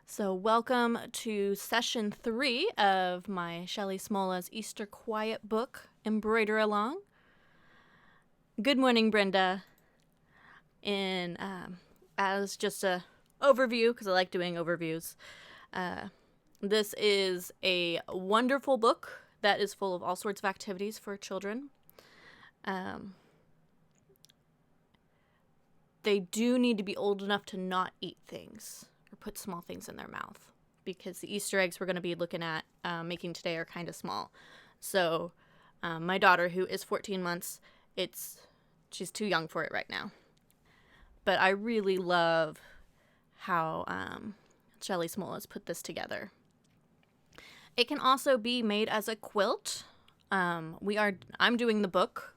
So, welcome to session 3 of my Shelly Smola's Easter Quiet book, Embroider Along. Good morning, Brenda. In as just a overview, because I like doing overviews, this is a wonderful book that is full of all sorts of activities for children. They do need to be old enough to not eat things or put small things in their mouth, because the Easter eggs we're going to be looking at making today are kind of small. So my daughter, who is 14 months, she's too young for it right now. But I really love how Shelly Smola's put this together. It can also be made as a quilt. I'm doing the book,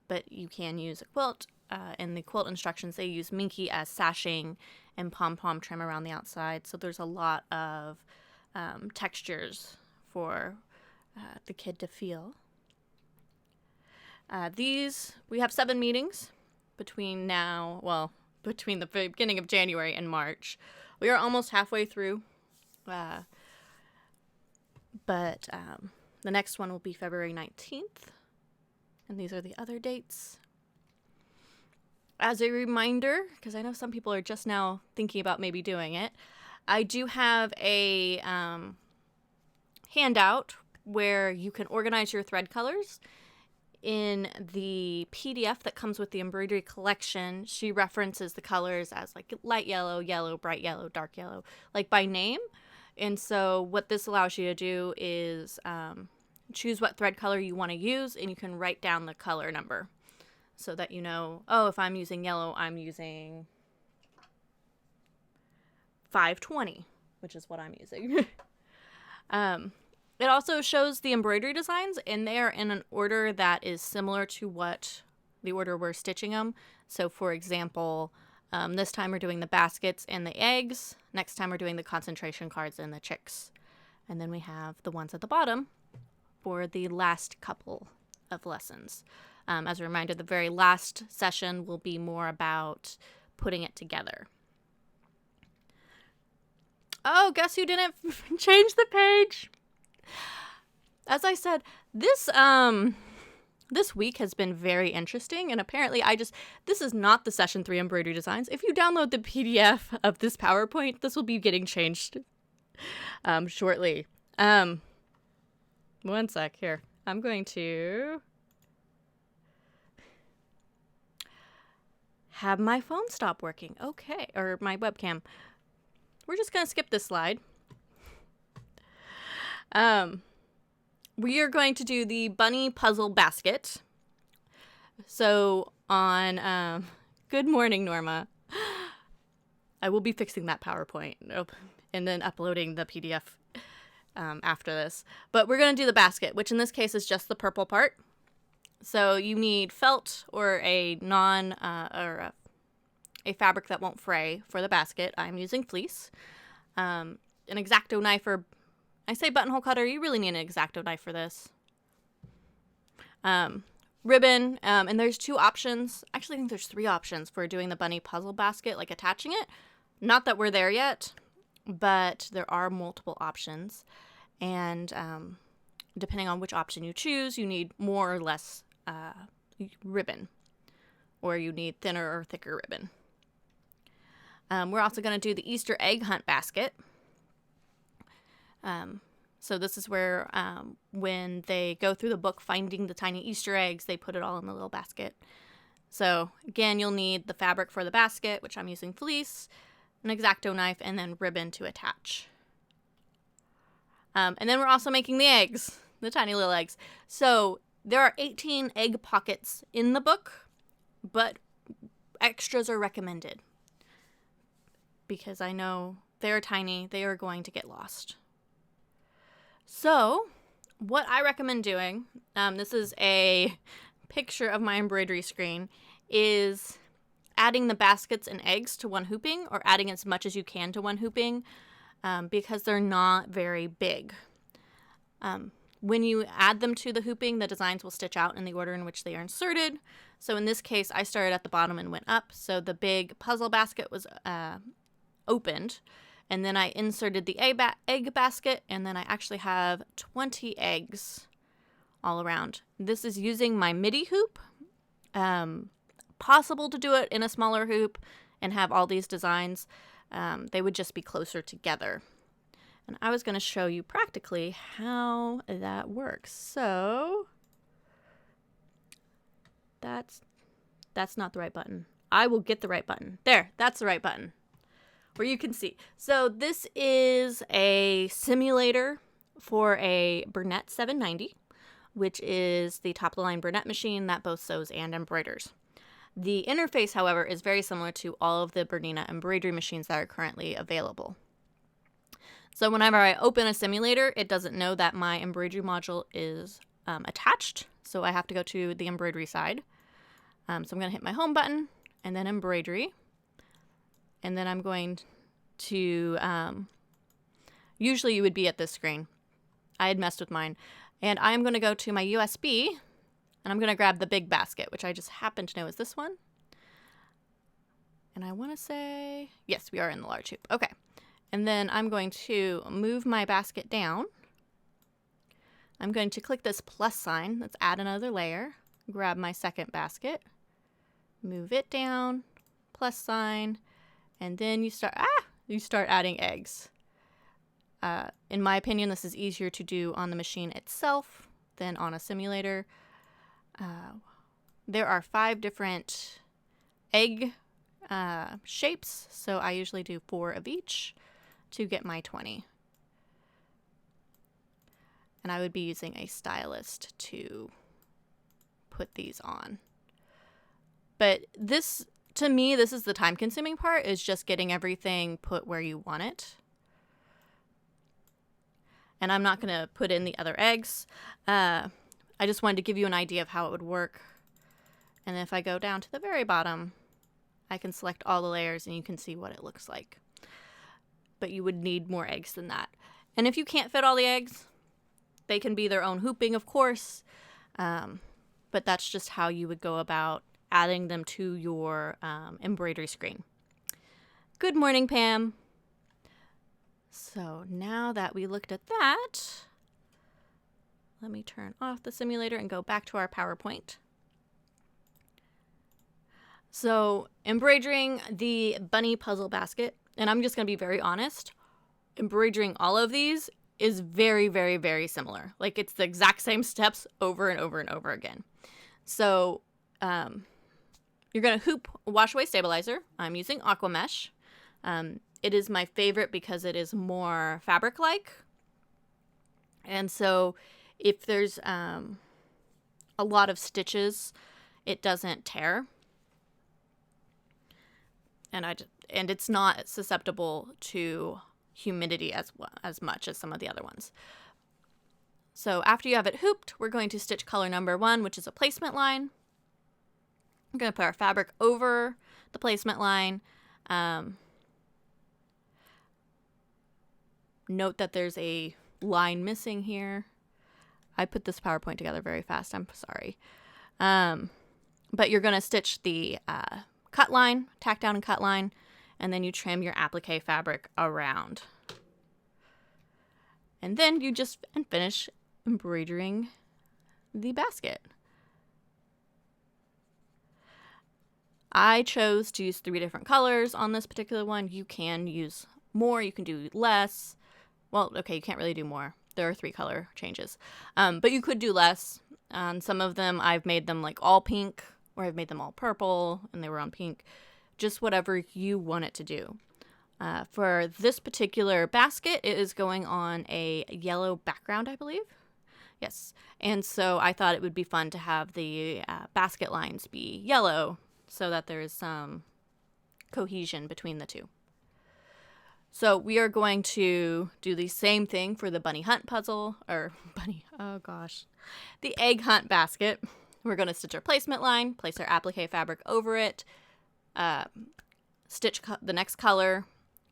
but you can use a quilt. In the quilt instructions, they use minky as sashing and pom-pom trim around the outside. So there's a lot of textures for the kid to feel. We have 7 meetings between the beginning of January and March. We are almost halfway through. But the next one will be February 19th. And these are the other dates. As a reminder, because I know some people are just now thinking about maybe doing it, I do have a handout where you can organize your thread colors. In the PDF that comes with the embroidery collection, she references the colors as like light yellow, yellow, bright yellow, dark yellow, like by name. And so what this allows you to do is choose what thread color you want to use, and you can write down the color number so that you know, if I'm using yellow, I'm using 520, which is what I'm using. It also shows the embroidery designs, and they are in an order that is similar to what the order we're stitching them. So, for example, this time we're doing the baskets and the eggs. Next time we're doing the concentration cards and the chicks. And then we have the ones at the bottom for the last couple of lessons. As a reminder, the very last session will be more about putting it together. Oh, guess who didn't change the page? As I said, this week has been very interesting, and apparently this is not the session 3 embroidery designs. If you download the PDF of this PowerPoint, this will be getting changed shortly. One sec here. I'm going to have my phone stop working. Okay, or my webcam. We're just going to skip this slide. We are going to do the bunny puzzle basket. So on, good morning, Norma. I will be fixing that PowerPoint and then uploading the PDF after this. But we're going to do the basket, which in this case is just the purple part. So you need felt or a a fabric that won't fray for the basket. I'm using fleece. An X-Acto knife, or I say buttonhole cutter, you really need an X-Acto knife for this. Ribbon, and there's 2 options. Actually, I think there's 3 options for doing the bunny puzzle basket, like attaching it. Not that we're there yet, but there are multiple options. And depending on which option you choose, you need more or less ribbon, or you need thinner or thicker ribbon. We're also going to do the Easter egg hunt basket. So this is where when they go through the book finding the tiny Easter eggs, they put it all in the little basket. So again, you'll need the fabric for the basket, which I'm using fleece, an X-Acto knife, and then ribbon to attach. And then we're also making the eggs, the tiny little eggs. So there are 18 egg pockets in the book, but extras are recommended because I know they're tiny, they are going to get lost. So what I recommend doing, this is a picture of my embroidery screen, is adding the baskets and eggs to one hooping, or adding as much as you can to one hooping, because they're not very big. When you add them to the hooping, the designs will stitch out in the order in which they are inserted. So in this case, I started at the bottom and went up. So the big puzzle basket was opened, And then I inserted the egg basket, and then I actually have 20 eggs all around. This is using my midi hoop. Possible to do it in a smaller hoop and have all these designs. They would just be closer together. And I was going to show you practically how that works. So that's not the right button. I will get the right button. There, that's the right button where you can see. So this is a simulator for a Burnett 790, which is the top-of-the-line Burnett machine that both sews and embroiders. The interface, however, is very similar to all of the Bernina embroidery machines that are currently available. So whenever I open a simulator, it doesn't know that my embroidery module is attached, so I have to go to the embroidery side. So I'm going to hit my home button, and then embroidery, and then I'm going to, usually you would be at this screen. I had messed with mine. And I'm going to go to my USB, and I'm going to grab the big basket, which I just happen to know is this one. And I want to say, yes, we are in the large hoop. Okay. And then I'm going to move my basket down. I'm going to click this plus sign. Let's add another layer. Grab my second basket. Move it down. Plus sign. And then you start adding eggs. In my opinion, this is easier to do on the machine itself than on a simulator. There are 5 different egg shapes, so I usually do 4 of each to get my 20. And I would be using a stylist to put these on. But this, to me, this is the time-consuming part, is just getting everything put where you want it. And I'm not going to put in the other eggs. I just wanted to give you an idea of how it would work. And if I go down to the very bottom, I can select all the layers and you can see what it looks like. But you would need more eggs than that. And if you can't fit all the eggs, they can be their own hooping, of course. But that's just how you would go about adding them to your embroidery screen. Good morning, Pam. So now that we looked at that, let me turn off the simulator and go back to our PowerPoint. So embroidering the bunny puzzle basket, and I'm just going to be very honest, embroidering all of these is very, very, very similar. Like, it's the exact same steps over and over and over again. So you're going to hoop wash away stabilizer. I'm using aqua mesh. It is my favorite because it is more fabric-like. And so if there's a lot of stitches, it doesn't tear. And it's not susceptible to humidity as much as some of the other ones. So after you have it hooped, we're going to stitch color number 1, which is a placement line. We're going to put our fabric over the placement line. Note that there's a line missing here. I put this PowerPoint together very fast. I'm sorry. But you're going to stitch the cut line, tack down and cut line, and then you trim your applique fabric around. And then you just finish embroidering the basket. I chose to use 3 different colors on this particular one. You can use more, you can do less. Well, okay, you can't really do more. There are 3 color changes. But you could do less. On some of them, I've made them like all pink, or I've made them all purple, and they were on pink. Just whatever you want it to do. For this particular basket, it is going on a yellow background, I believe. Yes. And so I thought it would be fun to have the basket lines be yellow so that there's some cohesion between the two. So we are going to do the same thing for the bunny hunt puzzle, the egg hunt basket. We're going to stitch our placement line, place our applique fabric over it, stitch the next color,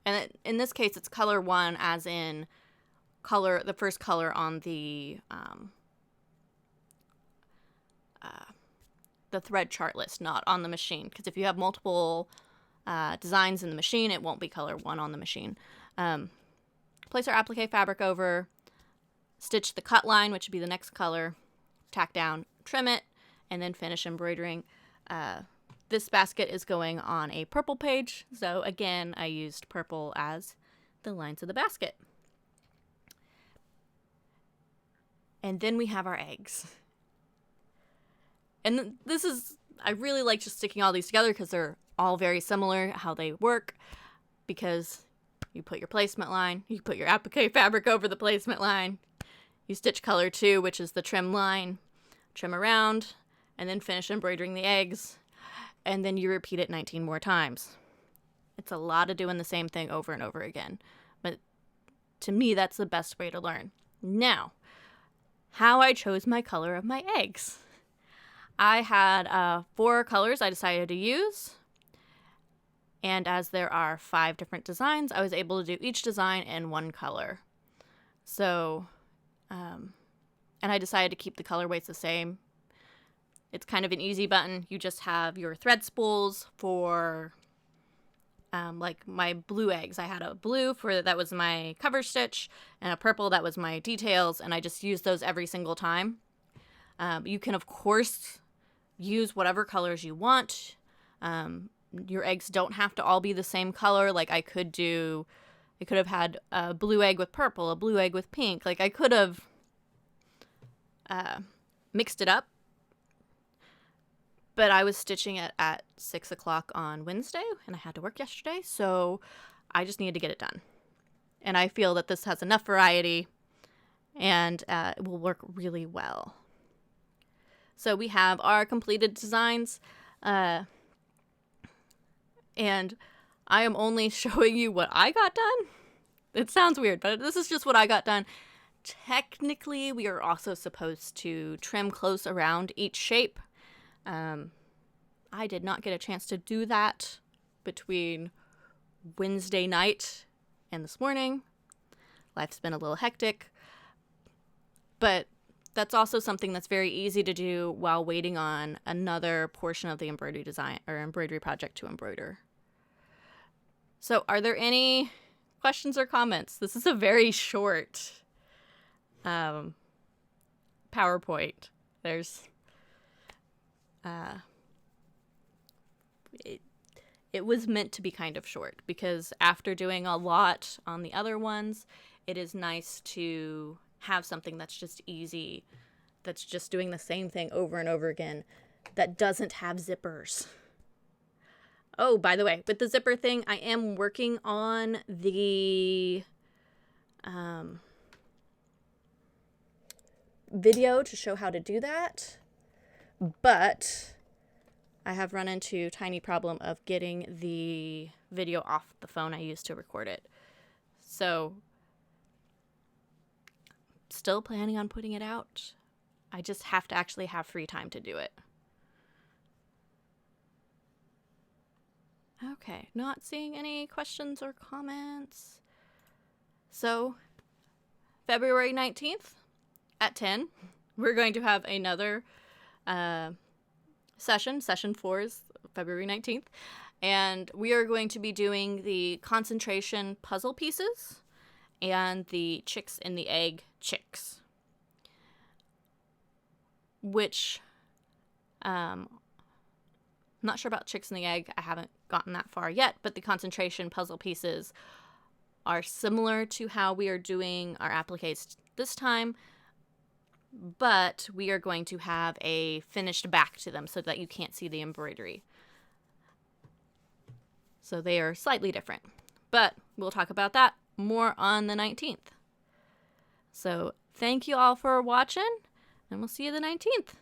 and in this case it's color 1, as in the first color on the thread chart list, not on the machine, because if you have multiple designs in the machine, it won't be color 1 on the machine. Place our applique fabric over, stitch the cut line, which would be the next color, tack down, trim it, and then finish embroidering. This basket is going on a purple page, so again, I used purple as the lines of the basket. And then we have our eggs. And this is, I really like just sticking all these together because they're all very similar how they work, because you put your placement line, you put your applique fabric over the placement line, you stitch color 2, which is the trim line, trim around, and then finish embroidering the eggs, and then you repeat it 19 more times. It's a lot of doing the same thing over and over again, but to me, that's the best way to learn. Now, how I chose my color of my eggs. I had 4 colors I decided to use, and as there are 5 different designs, I was able to do each design in 1 color. So, and I decided to keep the colorways the same. It's kind of an easy button. You just have your thread spools for, like my blue eggs. I had a blue that was my cover stitch, and a purple that was my details, and I just used those every single time. You can, of course, use whatever colors you want. Your eggs don't have to all be the same color. Like I could have had a blue egg with purple, a blue egg with pink. Like I could have mixed it up. But I was stitching it at 6 o'clock on Wednesday, and I had to work yesterday, so I just needed to get it done. And I feel that this has enough variety, and it will work really well. So we have our completed designs, and I am only showing you what I got done. It sounds weird, but this is just what I got done. Technically, we are also supposed to trim close around each shape. I did not get a chance to do that between Wednesday night and this morning. Life's been a little hectic, but that's also something that's very easy to do while waiting on another portion of the embroidery design or embroidery project to embroider. So are there any questions or comments? This is a very short PowerPoint. It was meant to be kind of short because after doing a lot on the other ones, it is nice to have something that's just easy, that's just doing the same thing over and over again, that doesn't have zippers. Oh, by the way, with the zipper thing, I am working on the video to show how to do that, but I have run into a tiny problem of getting the video off the phone I used to record it. So, still planning on putting it out. I just have to actually have free time to do it. Okay, not seeing any questions or comments. So, February 19th at 10, we're going to have another session. Session 4 is February 19th. And we are going to be doing the concentration puzzle pieces and the chicks in the egg chicks. Which, I'm not sure about chicks in the egg. I haven't gotten that far yet, but the concentration puzzle pieces are similar to how we are doing our appliques this time, but we are going to have a finished back to them so that you can't see the embroidery. So they are slightly different, but we'll talk about that more on the 19th. So thank you all for watching, and we'll see you the 19th.